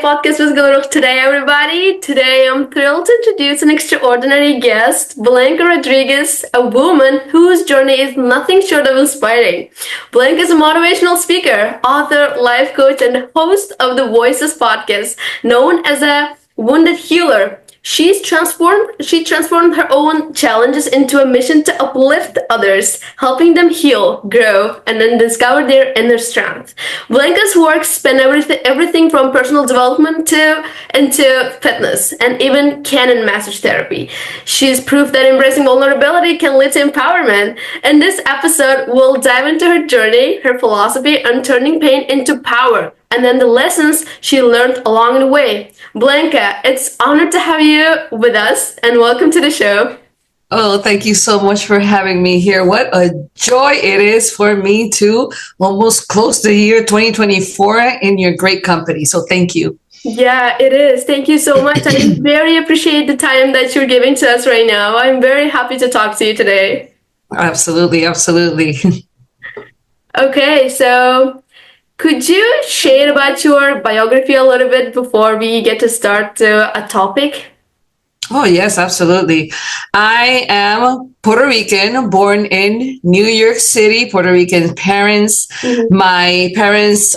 podcast with Gulrookh today, everybody. Today, I'm thrilled to introduce an extraordinary guest, Blanca Rodriguez, a woman whose journey is nothing short of inspiring. Blanca is a motivational speaker, author, life coach, and host of the Voices podcast, known as a wounded healer. She transformed her own challenges into a mission to uplift others, helping them heal, grow, and then discover their inner strength. Blanca's work span everything from personal development to into fitness and even canon massage therapy. She's proof that embracing vulnerability can lead to empowerment. In this episode, we'll dive into her journey, her philosophy, and turning pain into power, and then the lessons she learned along the way. Blanca, it's honored to have you with us, and welcome to the show. Oh, thank you so much for having me here. What a joy it is for me to almost close the year 2024 in your great company. So thank you. Yeah, it is. Thank you so much. I very appreciate the time that you're giving to us right now. I'm very happy to talk to you today. Absolutely, absolutely. Okay, so could you share about your biography a little bit before we get to start a topic? Oh, yes, absolutely. I am Puerto Rican, born in New York City, Puerto Rican parents. My parents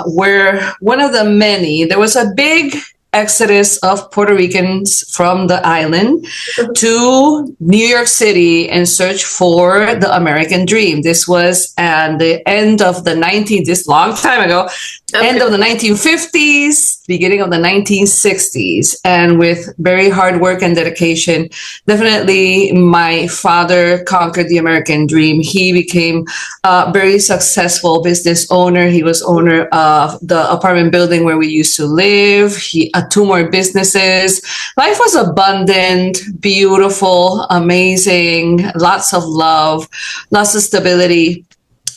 were one of the many. There was a big exodus of Puerto Ricans from the island to New York City in search for the American dream. This was at the end of the this long time ago, end of the 1950s, beginning of the 1960s. And with very hard work and dedication, definitely my father conquered the American dream. He became a very successful business owner. He was owner of the apartment building where we used to live. He had two more businesses. Life was abundant, beautiful, amazing, lots of love, lots of stability,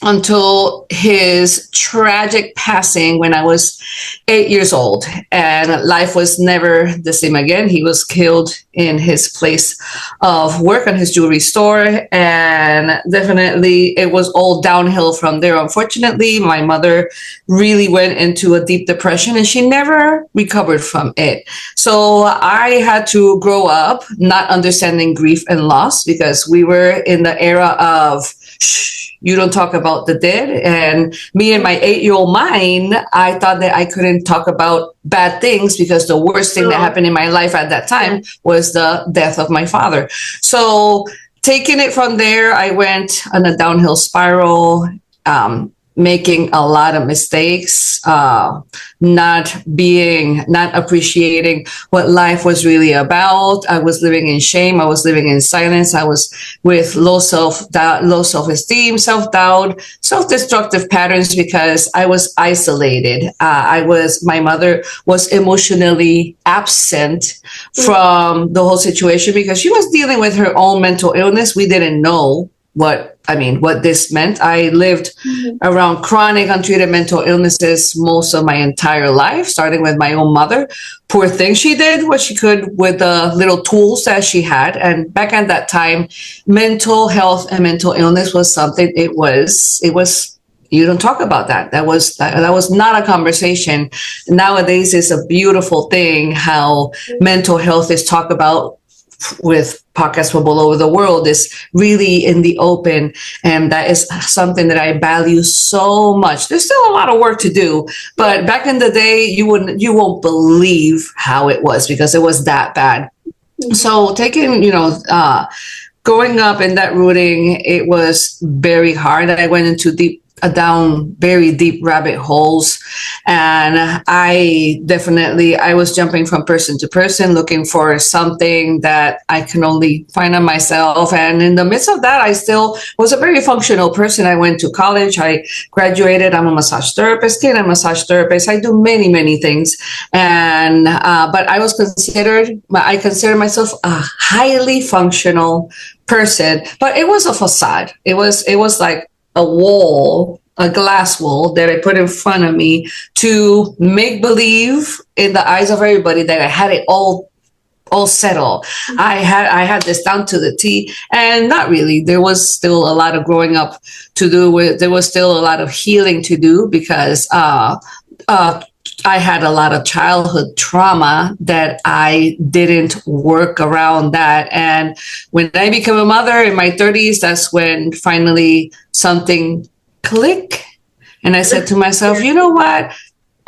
until his tragic passing when I was 8 years old. And life was never the same again. He was killed in his place of work on his jewelry store. And definitely it was all downhill from there. Unfortunately, my mother really went into a deep depression and she never recovered from it. So I had to grow up not understanding grief and loss, because we were in the era of you don't talk about the dead. And me and my 8-year-old mind, I thought that I couldn't talk about bad things because the worst thing that happened in my life at that time was the death of my father. So taking it from there, I went on a downhill spiral, making a lot of mistakes, not appreciating what life was really about. I was living in shame. I was living in silence. I was with low self-esteem, self-doubt, self-destructive patterns because I was isolated. My mother was emotionally absent from the whole situation because she was dealing with her own mental illness. We didn't know what this meant. I lived around chronic untreated mental illnesses most of my entire life, starting with my own mother. Poor thing, she did what she could with the little tools that she had. And back at that time, mental health and mental illness was something, it was you don't talk about that. That was not a conversation. Nowadays, it's a beautiful thing how mental health is talked about with podcasts from all over the world, is really in the open. And that is something that I value so much. There's still a lot of work to do, but back in the day, you won't believe how it was because it was that bad. So growing up in that rooting, it was very hard. I went into down very deep rabbit holes, and I was jumping from person to person looking for something that I can only find on myself. And in the midst of that, I still was a very functional person. I went to college, I graduated, I'm a massage therapist, I do many things. And but I consider myself a highly functional person, but it was a facade. It was like a glass wall that I put in front of me to make believe in the eyes of everybody that I had it all settled. I had this down to the T, and not really. There was still a lot of growing up to do. There was still a lot of healing to do because I had a lot of childhood trauma that I didn't work around that. And when I became a mother in my 30s, that's when finally something clicked. And I said to myself, you know what?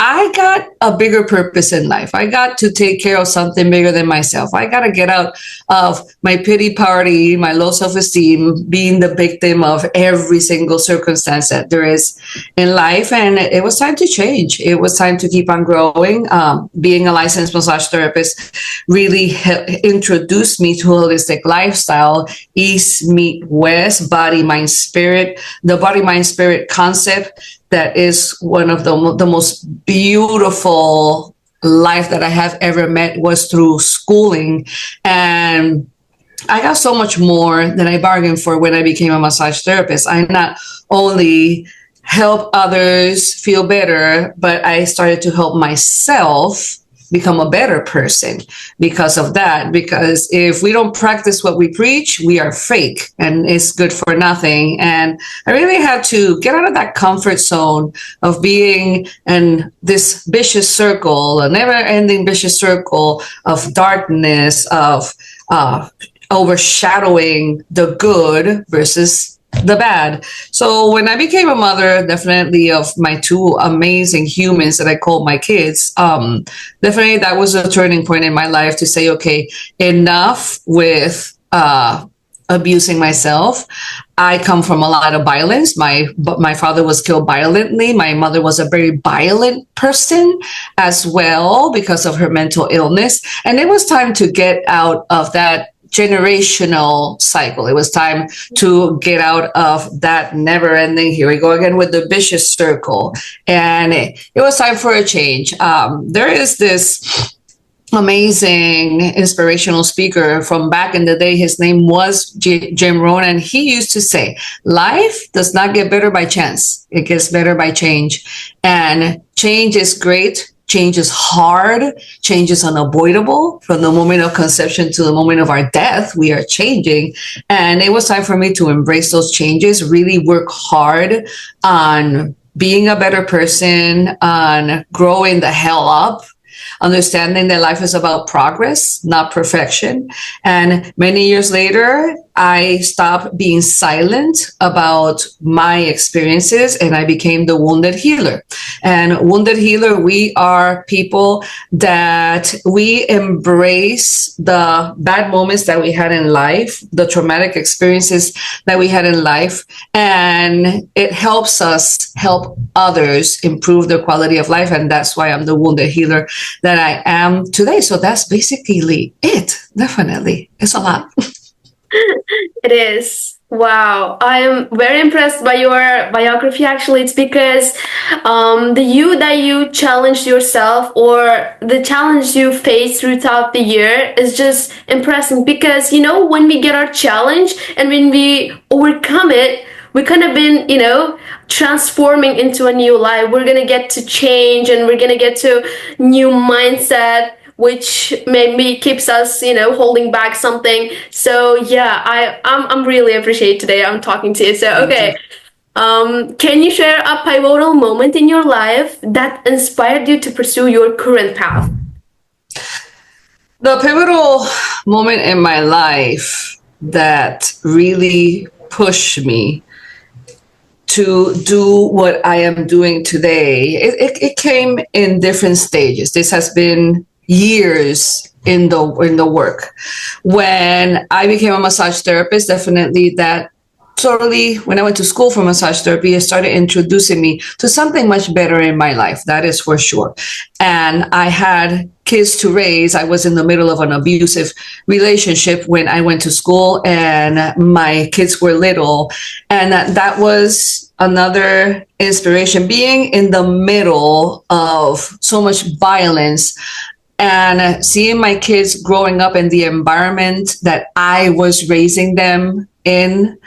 I got a bigger purpose in life. I got to take care of something bigger than myself. I got to get out of my pity party, my low self-esteem, being the victim of every single circumstance that there is in life. And it was time to change. It was time to keep on growing. Being a licensed massage therapist really introduced me to holistic lifestyle, East meet West, body, mind, spirit, the body, mind, spirit concept. That is one of the most beautiful life that I have ever met was through schooling. And I got so much more than I bargained for when I became a massage therapist. I not only help others feel better, but I started to help myself become a better person because of that. Because if we don't practice what we preach, we are fake and it's good for nothing. And I really had to get out of that comfort zone of being in this vicious circle, a never ending vicious circle of darkness, of overshadowing the good versus the bad. So when I became a mother, definitely of my two amazing humans that I call my kids, definitely that was a turning point in my life to say, okay, enough with abusing myself. I come from a lot of violence. My father was killed violently. My mother was a very violent person as well because of her mental illness. And it was time to get out of that generational cycle. It was time to get out of that never ending, here we go again with the vicious circle. And it was time for a change. There is this amazing inspirational speaker from back in the day. His name was Jim Rohn, and he used to say, life does not get better by chance. It gets better by change. And change is great. Change is hard. Change is unavoidable. From the moment of conception to the moment of our death, we are changing. And it was time for me to embrace those changes, really work hard on being a better person, on growing the hell up, understanding that life is about progress, not perfection. And many years later, I stopped being silent about my experiences and I became the wounded healer. And wounded healer, we are people that we embrace the bad moments that we had in life, the traumatic experiences that we had in life, and it helps us help others improve their quality of life. And that's why I'm the wounded healer that I am today. So that's basically it. Definitely. It's a lot. It is. Wow. I am very impressed by your biography. Actually, it's because the you that you challenged yourself or the challenge you faced throughout the year is just impressive because, you know, when we get our challenge and when we overcome it, we kind of been, you know, transforming into a new life. We're going to get to change and we're going to get to new mindset, which maybe keeps us, you know, holding back something. So yeah, I'm really appreciate today I'm talking to you. So okay, can you share a pivotal moment in your life that inspired you to pursue your current path? The pivotal moment in my life that really pushed me to do what I am doing today, it came in different stages. This has been years in the work. When I became a massage therapist, definitely that totally, when I went to school for massage therapy, it started introducing me to something much better in my life. That is for sure. And I had kids to raise. I was in the middle of an abusive relationship when I went to school and my kids were little. And that was another inspiration, being in the middle of so much violence and seeing my kids growing up in the environment that I was raising them in.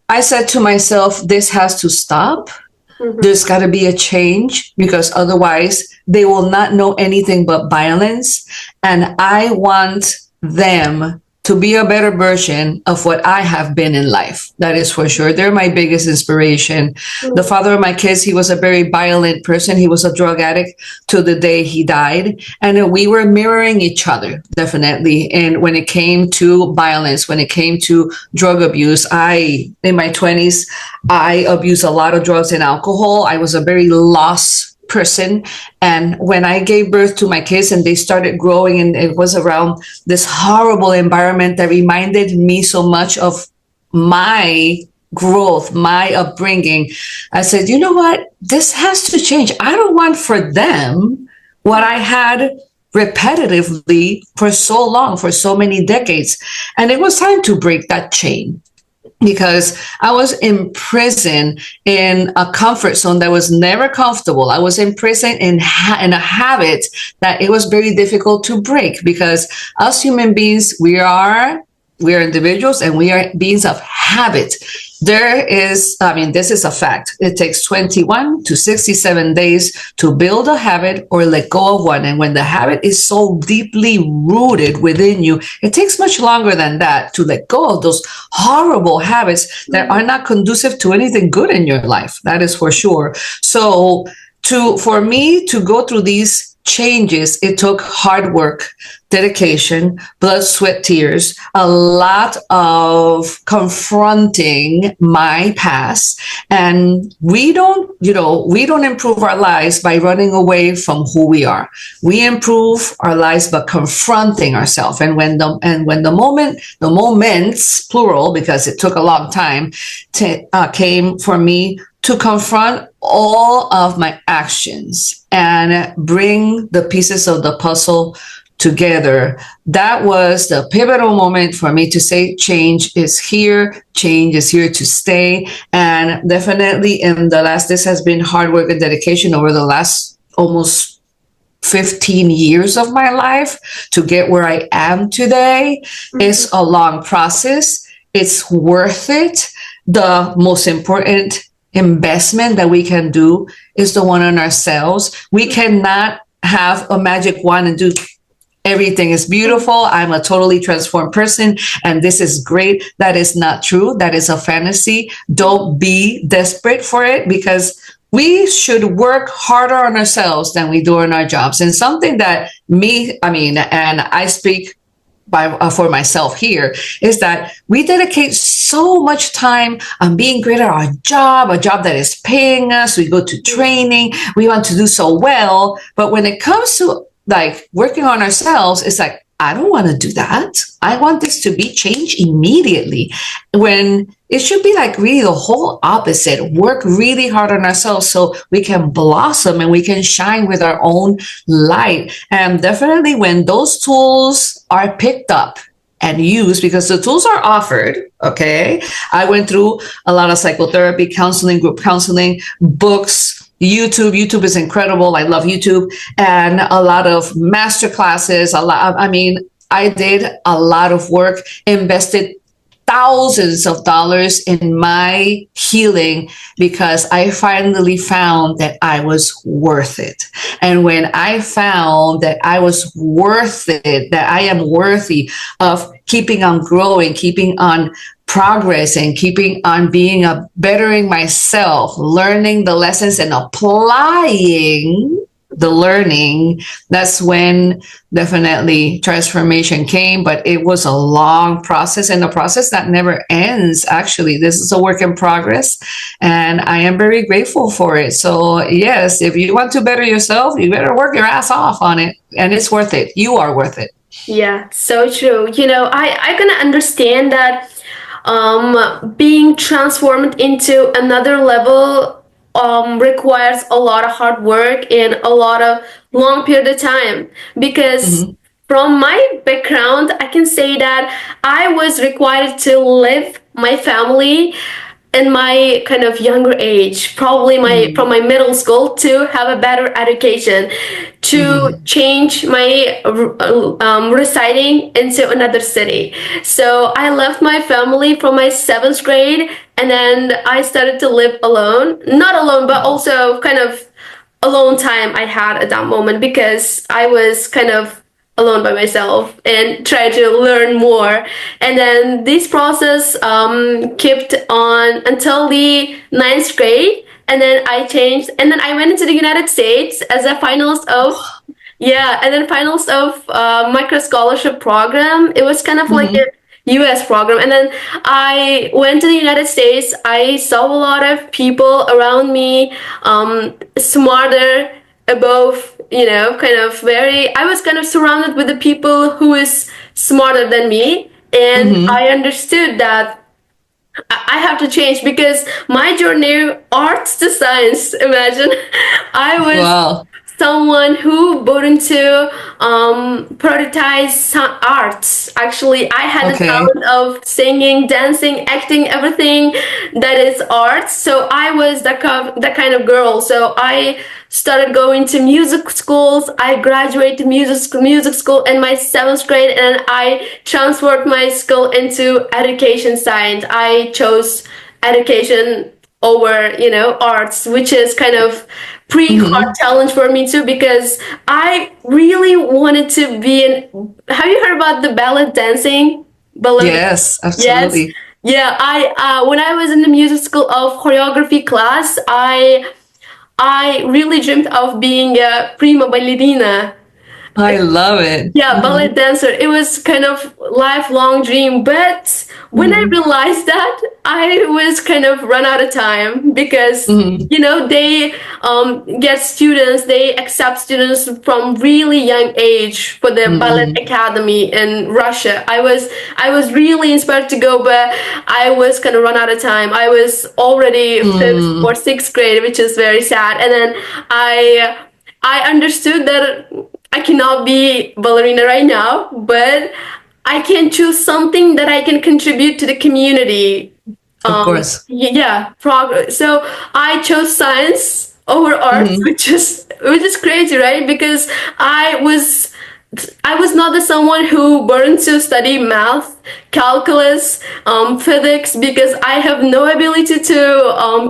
I said to myself, this has to stop. Mm-hmm. There's got to be a change because otherwise they will not know anything but violence. And I want them to be a better version of what I have been in life. That is for sure. They're my biggest inspiration. The father of my kids, he was a very violent person. He was a drug addict to the day he died. And we were mirroring each other, definitely. And when it came to violence, when it came to drug abuse, in my 20s, I abused a lot of drugs and alcohol. I was a very lost person. And when I gave birth to my kids and they started growing, and it was around this horrible environment that reminded me so much of my growth, my upbringing, I said, you know what? This has to change. I don't want for them what I had repetitively for so long, for so many decades. And it was time to break that chain, because I was imprisoned in a comfort zone that was never comfortable. I was imprisoned in a habit that it was very difficult to break, because us human beings, we are individuals and we are beings of habit. This is a fact. It takes 21 to 67 days to build a habit or let go of one. And when the habit is so deeply rooted within you, it takes much longer than that to let go of those horrible habits that are not conducive to anything good in your life. That is for sure. So for me to go through these changes, it took hard work, dedication, blood, sweat, tears, a lot of confronting my past. And we don't improve our lives by running away from who we are. We improve our lives by confronting ourselves. And when the moments, plural, because it took a long time, came for me to confront all of my actions and bring the pieces of the puzzle together. That was the pivotal moment for me to say, change is here to stay. And definitely this has been hard work and dedication over the last almost 15 years of my life to get where I am today. It's a long process. It's worth it. The most important investment that we can do is the one on ourselves. We cannot have a magic wand and do everything is beautiful. I'm a totally transformed person and this is great. That is not true. That is a fantasy. Don't be desperate for it, because we should work harder on ourselves than we do on our jobs. And something that and I speak for myself here, is that we dedicate so much time on being great at our job, a job that is paying us. We go to training. We want to do so well. But when it comes to like working on ourselves, it's like, I don't want to do that. I want this to be changed immediately, when it should be like really the whole opposite. Work really hard on ourselves so we can blossom and we can shine with our own light. And definitely when those tools are picked up and used, because the tools are offered, okay? I went through a lot of psychotherapy, counseling, group counseling, books, YouTube is incredible. I love YouTube, and a lot of master classes. I did a lot of work, invested thousands of dollars in my healing, because I finally found that I was worth it. And when I found that I was worth it, that I am worthy of keeping on growing, keeping on progress, and keeping on bettering myself, learning the lessons and applying the learning, that's when definitely transformation came. But it was a long process, and a process that never ends. Actually, this is a work in progress, and I am very grateful for it. So yes, if you want to better yourself, you better work your ass off on it, and it's worth it. You are worth it. Yeah, so true. I can understand that being transformed into another level requires a lot of hard work and a lot of long period of time, because from my background, I can say that I was required to live my family in my kind of younger age, probably from my middle school, to have a better education, to change my residing into another city. So I left my family from my 7th grade, and then I started to live alone. Not alone, but also kind of alone time I had at that moment, because I was kind of alone by myself and try to learn more. And then this process kept on until the ninth grade. And then I changed, and then I went into the United States as a finalist of, yeah, and then finals of micro scholarship program. It was kind of like Hmm. a US program. And then I went to the United States. I saw a lot of people around me, smarter, above, kind of very, I was kind of surrounded with the people who is smarter than me. And Hmm. I understood that I have to change because my journey, arts to science, imagine. I was Wow. someone who bought into prioritize arts. Actually, I had the Okay. talent of singing, dancing, acting, everything that is arts. So I was that kind of girl. So I started going to music schools. I graduated music school in my seventh grade, and I transferred my skill into education science. I chose education over arts, which is kind of pretty hard Hmm. challenge for me too, because I really wanted to be in. Have you heard about the ballet dancing, ballet? Yes, Yes. absolutely. Yeah, I when I was in the music school of choreography class, I really dreamed of being a prima ballerina. I love it. Yeah, ballet Hmm. dancer. It was kind of lifelong dream, but when I Hmm. realized that, I was kind of run out of time because Hmm. they get students, they accept students from really young age for the ballet Hmm. academy in Russia. I was really inspired to go, but I was kind of run out of time. I was already fifth or Hmm. sixth grade, which is very sad. And then I understood that I cannot be ballerina right now, but I can choose something that I can contribute to the community. Of course. Yeah, progress. So I chose science over arts, Hmm. which is crazy, right? Because I was not the someone who burned to study math, calculus, physics, because I have no ability to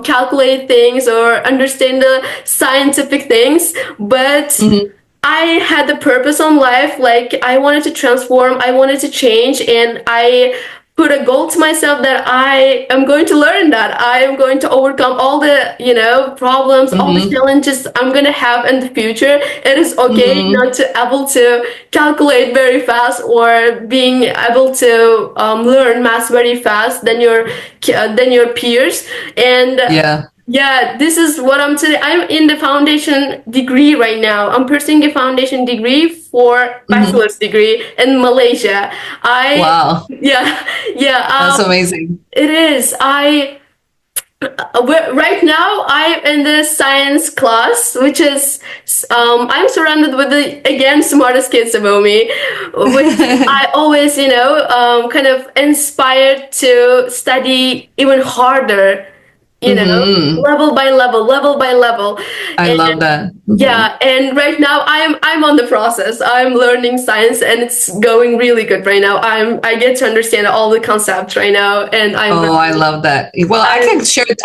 calculate things or understand the scientific things. But Hmm. I had the purpose on life, like I wanted to transform, I wanted to change, and I put a goal to myself that I am going to learn, that I am going to overcome all the, problems, all the Hmm. challenges I'm going to have in the future. It is okay Hmm. not to able to calculate very fast or being able to learn math very fast than your peers. And Yeah. yeah, this is what I'm today. I'm in the foundation degree right now. I'm pursuing a foundation degree for Hmm. bachelor's degree in Malaysia. Wow. Yeah, yeah. That's amazing. It is. Right now I'm in the science class, which is I'm surrounded with the again smartest kids above me, which I always kind of inspired to study even harder, Hmm. level by level, level by level. I love And that. Hmm. yeah, and right now I'm on the process. I'm learning science and it's going really good right now. I get to understand all the concepts right now, and Oh, I love that. Well, I'm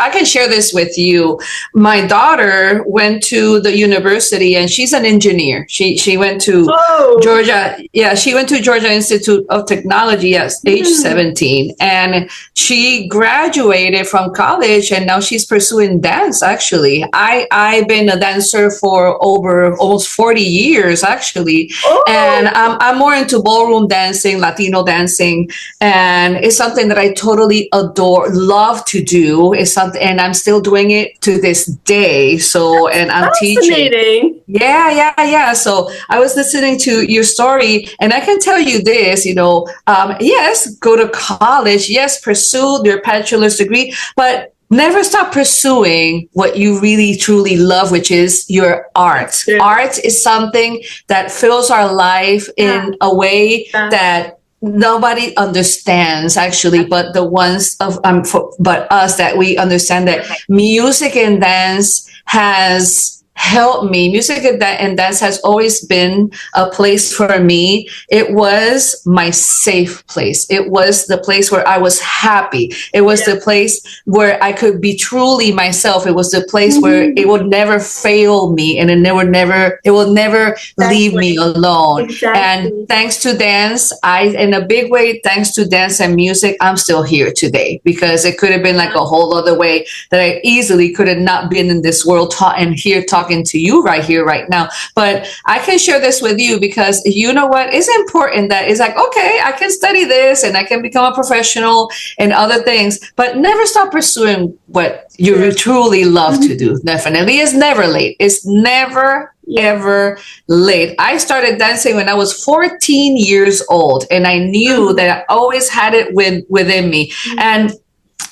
I can share this with you. My daughter went to the university and she's an engineer. She went to oh. Georgia. Yeah, she went to Georgia Institute of Technology at age Hmm. 17 and she graduated from college and now she's pursuing dance actually. I've been a dancer for over almost 40 years actually. And Oh, I'm more into ballroom dancing, Latino dancing, and it's something that I totally adore, love to do. It's something, and I'm still doing it to this day. So, and I'm teaching. fascinating. Yeah, yeah, yeah. So I was listening to your story, and I can tell you this. Yes, go to college. Yes, pursue your bachelor's degree, but never stop pursuing what you really truly love, which is your art. Yeah. Art is something that fills our life Yeah. in a way Yeah. that nobody understands actually, but the ones but us, that we understand that music and dance has helped me. Music and dance has always been a place for me. It was my safe place. It was the place where I was happy. It was the place where I could be truly myself. It was the place where it would never fail me, and it will never leave me alone. And Exactly. thanks to dance, in a big way, thanks to dance and music, I'm still here today, because it could have been like a whole other way that I easily could have not been in this world and here talking to you right here, right now. But I can share this with you because you know what? It's important that it's like, okay, I can study this and I can become a professional and other things, but never stop pursuing what you truly love to do. Definitely. It's never late. It's never ever late. I started dancing when I was 14 years old, and I knew that I always had it within me. And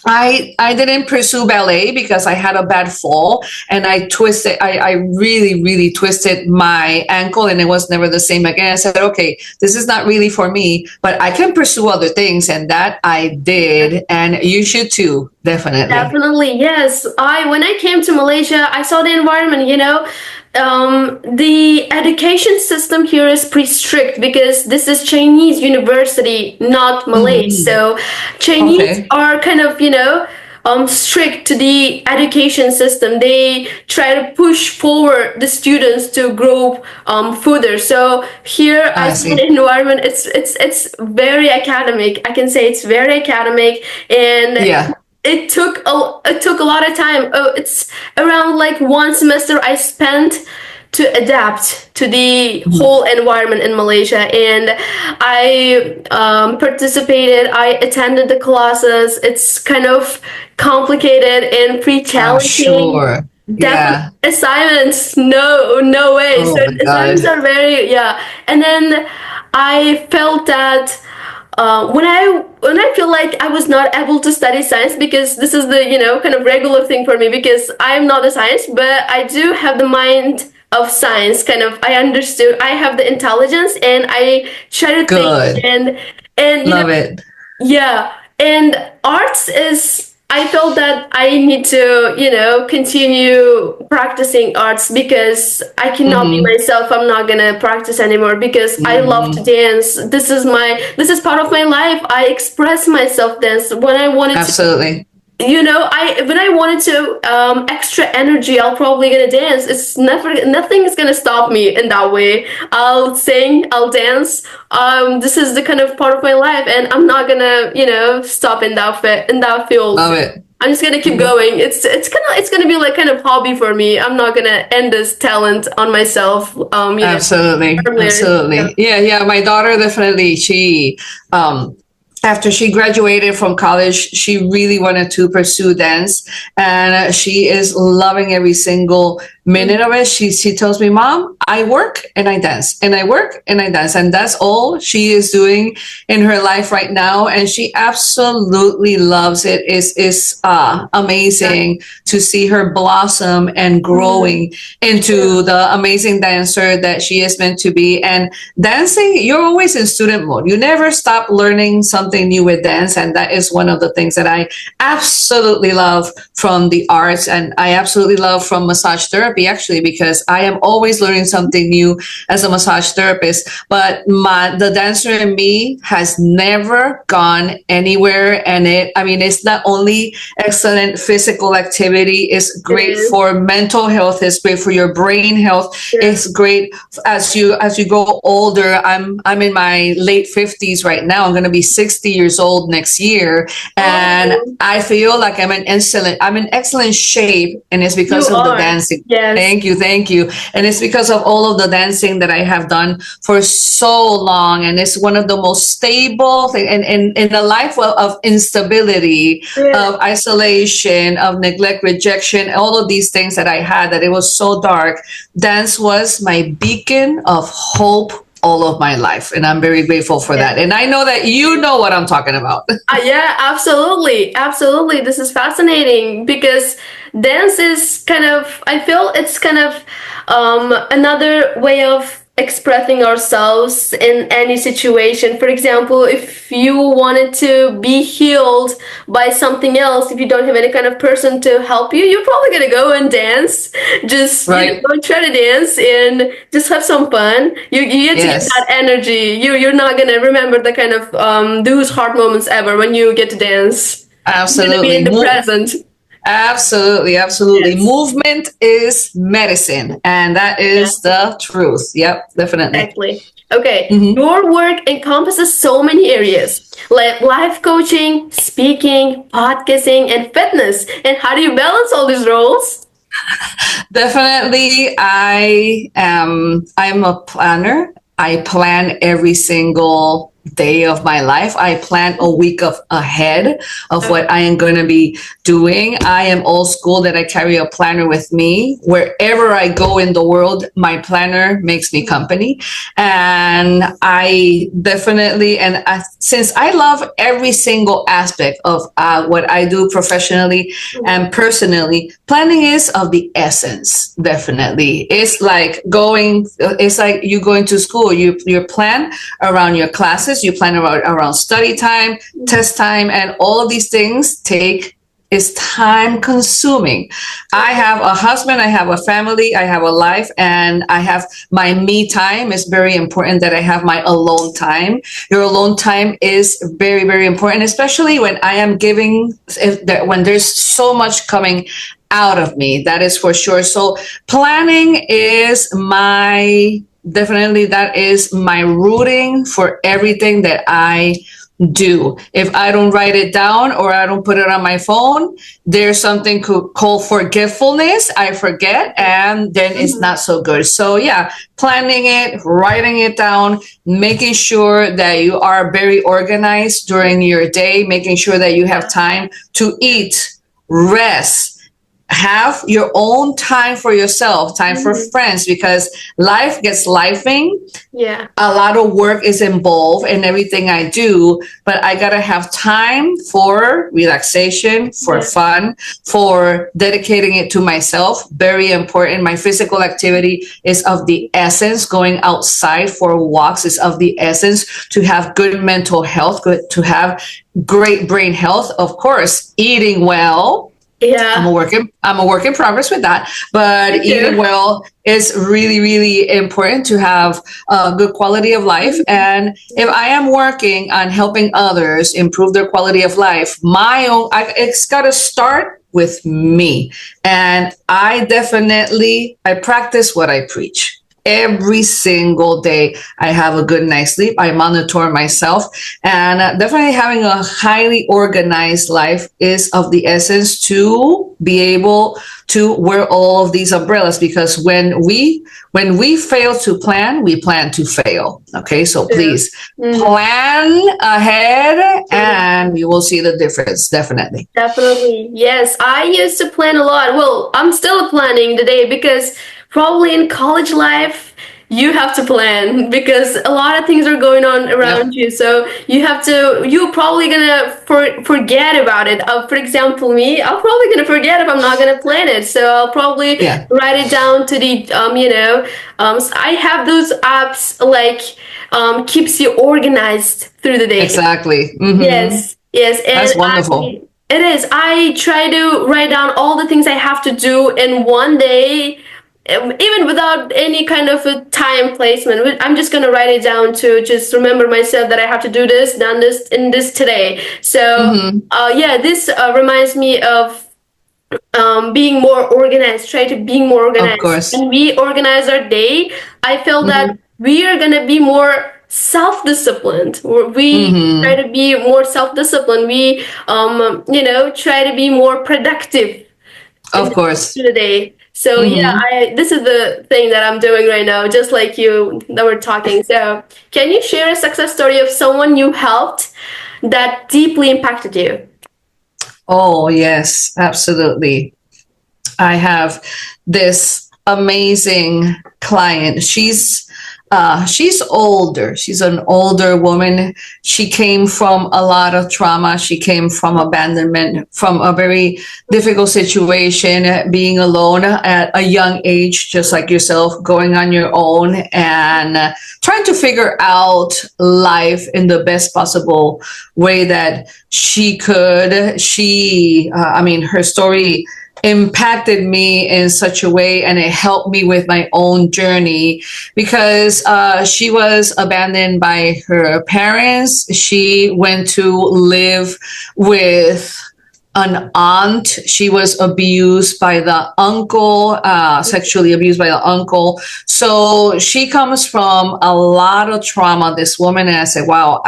I didn't pursue ballet because I had a bad fall, and I really, really twisted my ankle, and it was never the same again. I said, okay, this is not really for me, but I can pursue other things. And that I did. And you should too. Definitely. Definitely, yes. When I came to Malaysia, I saw the environment, the education system here is pretty strict because this is Chinese university, not Malay. So Chinese are kind of, strict to the education system. They try to push forward the students to grow further. So here I see the environment. It's very academic. I can say it's very academic, and it took a lot of time. It's around like one semester I spent to adapt to the whole environment in Malaysia, and I participated. I attended the classes. It's kind of complicated and pretty challenging. Definitely assignments. No way. So assignments are very And then I felt that. When I feel like I was not able to study science, because this is the kind of regular thing for me, because I'm not a science, but I do have the mind of science. Kind of, I understood. I have the intelligence, and I try to think and love it. Yeah, and arts is. I felt that I need to, continue practicing arts, because I cannot be myself. I'm not gonna practice anymore because I love to dance. This is part of my life. I express myself dance when I wanted to. Absolutely. When I wanted to extra energy, I'll probably gonna dance. Nothing is gonna stop me in that way. I'll sing, I'll dance. This is the kind of part of my life, and I'm not gonna stop in that field. Love it. I'm just gonna keep going. It's gonna be like kind of hobby for me. I'm not gonna end this talent on myself. Absolutely. Absolutely. Yeah. My daughter definitely. She after she graduated from college, she really wanted to pursue dance, and she is loving every single minute of it. She tells me, "Mom, I work and I dance, and I work and I dance," and that's all she is doing in her life right now, and she absolutely loves it. It's amazing to see her blossom and growing into the amazing dancer that she is meant to be. And dancing, you're always in student mode. You never stop learning something new with dance, and that is one of the things that I absolutely love from the arts, and I absolutely love from massage therapy, actually, because I am always learning something new as a massage therapist. But the dancer in me has never gone anywhere, and it's not only excellent physical activity, it's great for mental health, it's great for your brain health, it's great as you go older. I'm in my late 50s right now. I'm going to be 60 years old next year, and I feel like I'm in excellent shape, and it's because of the dancing. Thank you. And it's because of all of the dancing that I have done for so long, and it's one of the most stable things in a life of instability, of isolation, of neglect, rejection, all of these things that I had, that it was so dark. Dance was my beacon of hope all of my life, and I'm very grateful for that. And I know that you know what I'm talking about. Yeah, absolutely. This is fascinating, because dance is kind of, I feel it's kind of another way of expressing ourselves in any situation. For example, if you wanted to be healed by something else, if you don't have any kind of person to help you, you're probably gonna go and dance. Just Right. go try to dance and just have some fun. You get to get that Yes. energy. You're not gonna remember the kind of those hard moments ever when you get to dance. You're gonna be in Absolutely. the present. Absolutely, absolutely. Yes. Movement is medicine, and that is the truth. Yep, definitely. Exactly. Okay, Hmm. your work encompasses so many areas like life coaching, speaking, podcasting, and fitness. And how do you balance all these roles? Definitely, I'm a planner. I plan every single day of my life. I plan a week of ahead of what I am going to be doing. I am old school that I carry a planner with me wherever I go in the world. My planner makes me company, and I definitely since I love every single aspect of what I do professionally and personally, planning is of the essence. Definitely, it's like you going to school. You plan around your classes, you plan around study time, test time, and all of these things take is time consuming. I have a husband, I have a family, I have a life, and I have my me time. Is very important that I have my alone time. Your alone time is very, very important, especially when I am giving, when there's so much coming out of me. That is for sure. So planning is definitely that is my rooting for everything that I do. If I don't write it down or I don't put it on my phone, there's something called forgetfulness. I forget, and then it's not so good. So yeah, planning it, writing it down, making sure that you are very organized during your day, making sure that you have time to eat, rest, have your own time for yourself, time for friends, because life gets lifing. Yeah. A lot of work is involved in everything I do, but I gotta have time for relaxation, for fun, for dedicating it to myself. Very important. My physical activity is of the essence. Going outside for walks is of the essence to have good mental health, good to have great brain health. Of course, eating well. Yeah. I'm a work in progress with that, but eating well is really, really important to have a good quality of life. And if I am working on helping others improve their quality of life, it's got to start with me. And I practice what I preach. Every single day, I have a good night's sleep. I monitor myself, and definitely having a highly organized life is of the essence to be able to wear all of these umbrellas. Because when we fail to plan, we plan to fail. Okay, so please plan ahead, and you will see the difference. Definitely. Definitely. Yes, I used to plan a lot. Well, I'm still planning today because probably in college life, you have to plan because a lot of things are going on around Yep. you. So you're probably gonna forget about it. For example, me, I'm probably gonna forget if I'm not gonna plan it. So I'll probably Yeah. write it down to the, I have those apps like, keeps you organized through the day. Exactly. Hmm. Yes, yes, and That's wonderful. it is. I try to write down all the things I have to do in one day, even without any kind of a time placement. I'm just gonna write it down to just remember myself that I have to do this, done this, in this today. So, Hmm. yeah, this reminds me of being more organized. Try to being more Of organized. course. When we organize our day, I feel that we are gonna be more self-disciplined. We try Hmm. to be more self-disciplined. We, try to be more productive in Of course. the day. So yeah, Hmm. this is the thing that I'm doing right now, just like you that we're talking. So can you share a success story of someone you helped that deeply impacted you? Oh, yes, absolutely. I have this amazing client. She's she's older. She's an older woman. She came from a lot of trauma. She came from abandonment, from a very difficult situation, being alone at a young age, just like yourself, going on your own and trying to figure out life in the best possible way that she could. Her story impacted me in such a way, and it helped me with my own journey because she was abandoned by her parents. She went to live with an aunt. She was abused by the uncle, sexually abused by the uncle. So she comes from a lot of trauma, this woman. And I said, wow,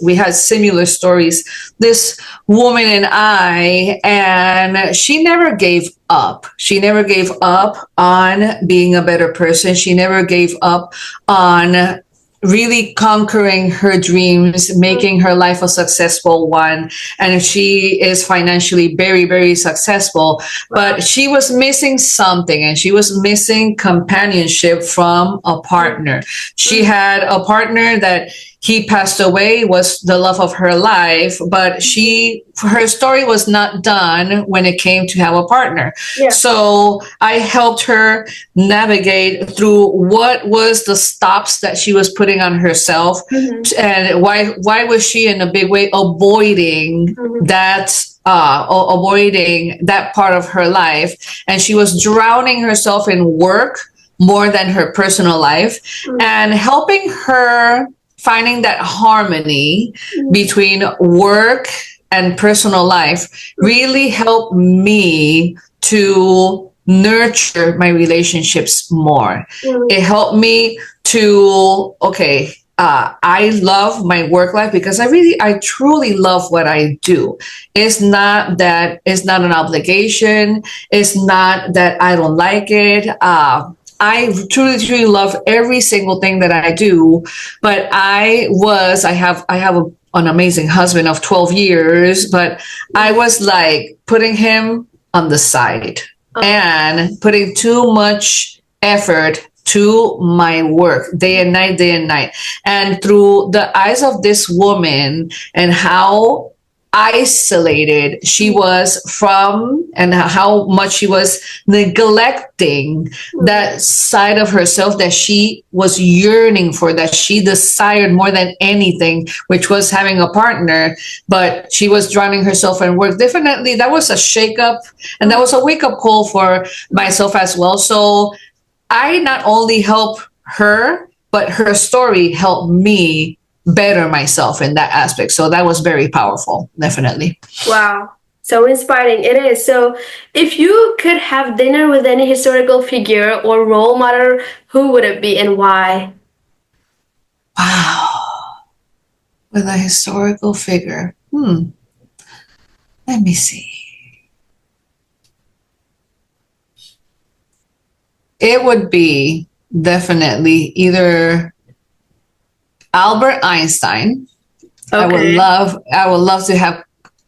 we had similar stories, this woman and I, and she never gave up. She never gave up on being a better person. She never gave up on really conquering her dreams, making her life a successful one. And she is financially very, very successful, but she was missing something, and she was missing companionship from a partner. She had a partner that he passed away, was the love of her life, but her story was not done when it came to have a partner. Yeah. So I helped her navigate through what was the stops that she was putting on herself, and why was she in a big way avoiding avoiding that part of her life, and she was drowning herself in work more than her personal life, and helping her finding that harmony between work and personal life really helped me to nurture my relationships more. It helped me to, I love my work life because I truly love what I do. It's not an obligation. It's not that I don't like it. I truly, truly love every single thing that I do, but I have an amazing husband of 12 years, but I was like putting him on the side and putting too much effort to my work day and night. And through the eyes of this woman and how isolated she was from, and how much she was neglecting that side of herself that she was yearning for, that she desired more than anything, which was having a partner, but she was drowning herself in work. Definitely that was a shakeup, and that was a wake-up call for myself as well. So I not only help her, but her story helped me better myself in that aspect. So that was very powerful, definitely. Wow. So inspiring it is. So if you could have dinner with any historical figure or role model, who would it be and why? Wow. With a historical figure. Let me see. It would be definitely either Albert Einstein. Okay. I would love to have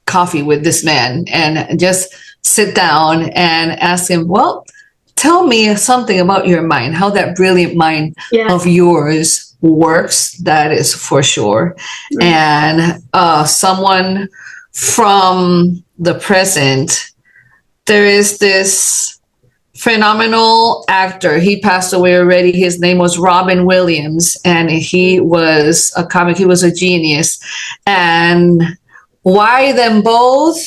coffee with this man and just sit down and ask him, well, tell me something about your mind, how that brilliant mind of yours works. That is for sure. And someone from the present, there is this phenomenal actor. He passed away already. His name was Robin Williams, and he was a comic. He was a genius. And why them both?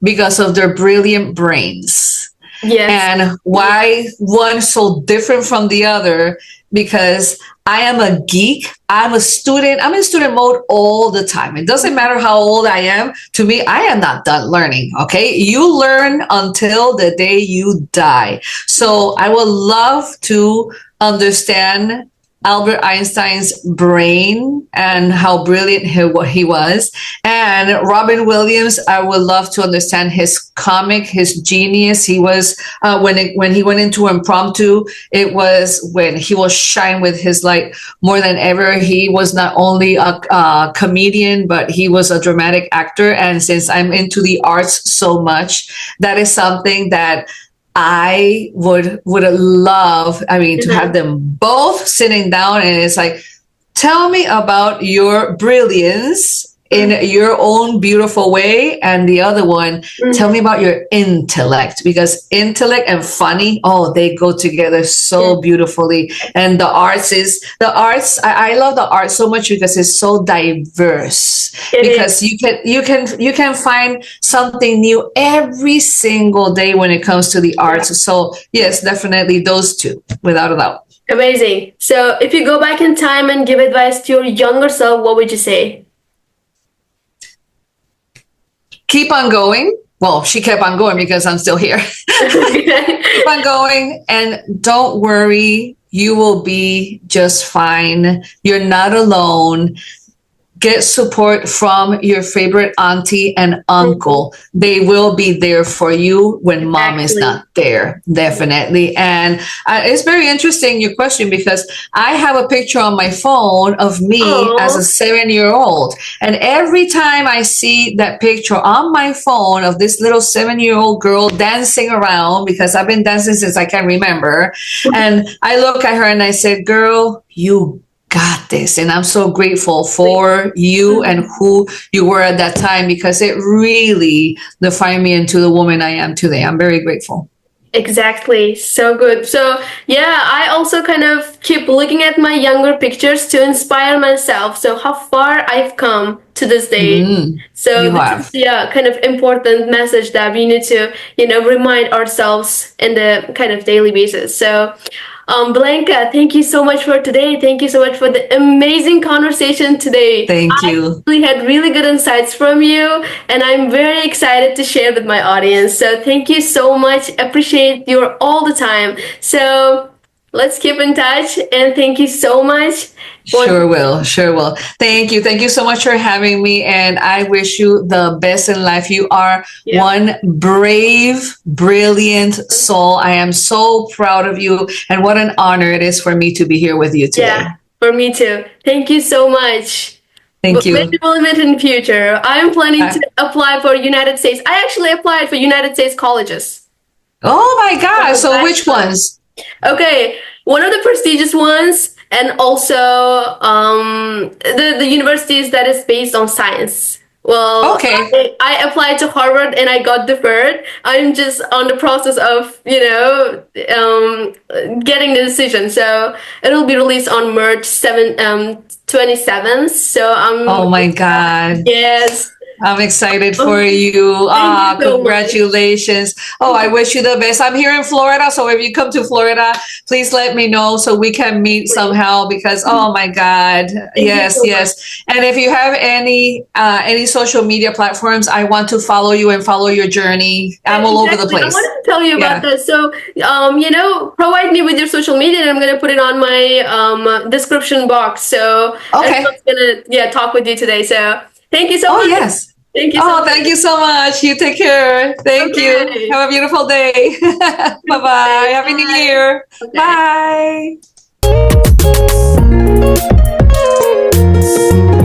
Because of their brilliant brains. Yes. And why one so different from the other? Because I am a geek. I'm a student. I'm in student mode all the time. It doesn't matter how old I am. To me, I am not done learning. Okay. You learn until the day you die. So I would love to understand Albert Einstein's brain and how brilliant he was. And Robin Williams, I would love to understand his comic, his genius. He was, when he went into impromptu, it was when he will shine with his light more than ever. He was not only a comedian, but he was a dramatic actor. And since I'm into the arts so much, that is something that I would love, I mean, to have them both sitting down, and it's like, tell me about your brilliance in your own beautiful way, and the other one, tell me about your intellect, because intellect and funny, oh, they go together so beautifully. And I love the art so much because it's so diverse, because you can find something new every single day when it comes to the arts. So yes, definitely those two, without a doubt. Amazing. So if you go back in time and give advice to your younger self, what would you say? Keep on going. Well, she kept on going because I'm still here. Keep on going and don't worry. You will be just fine. You're not alone. Get support from your favorite auntie and uncle. They will be there for you when mom is not there, definitely. And it's very interesting, your question, because I have a picture on my phone of me as a 7-year-old. And every time I see that picture on my phone of this little 7-year-old girl dancing around, because I've been dancing since I can remember, and I look at her and I said, girl, you got this. And I'm so grateful for you and who you were at that time, because it really defined me into the woman I am today. I'm very grateful. Exactly. So good. So yeah, I also kind of keep looking at my younger pictures to inspire myself. So how far I've come to this day. So this is kind of important message that we need to, remind ourselves in the kind of daily basis. So Blanca, thank you so much for today. Thank you so much for the amazing conversation today. Thank you. I had really good insights from you, and I'm very excited to share with my audience. So thank you so much. Appreciate you all the time. So let's keep in touch, and thank you so much. Sure will. Thank you. Thank you so much for having me. And I wish you the best in life. You are one brave, brilliant soul. I am so proud of you. And what an honor it is for me to be here with you today. Yeah, for me too. Thank you so much. Thank you. Maybe we'll meet in the future. I'm planning to apply for United States. I actually applied for United States colleges. Oh my gosh. So which ones? Okay. One of the prestigious ones, and also the universities that is based on science. Well, okay. I applied to Harvard and I got deferred. I'm just on the process of, getting the decision. So it'll be released on March 27th. So I'm. Oh my God. Yes. I'm excited for you. Congratulations. Oh, I wish you the best. I'm here in Florida, so if you come to Florida, please let me know so we can meet somehow, because oh my God. Yes. And if you have any social media platforms, I want to follow you and follow your journey. I'm all over the place. I wanted to tell you about this. So, provide me with your social media, and I'm going to put it on my description box. So I'm going to talk with you today. So thank you so much. Yes. Thank you. Thank you so much. You take care. Thank you. Have a beautiful day. Bye-bye. Happy New Year. Bye.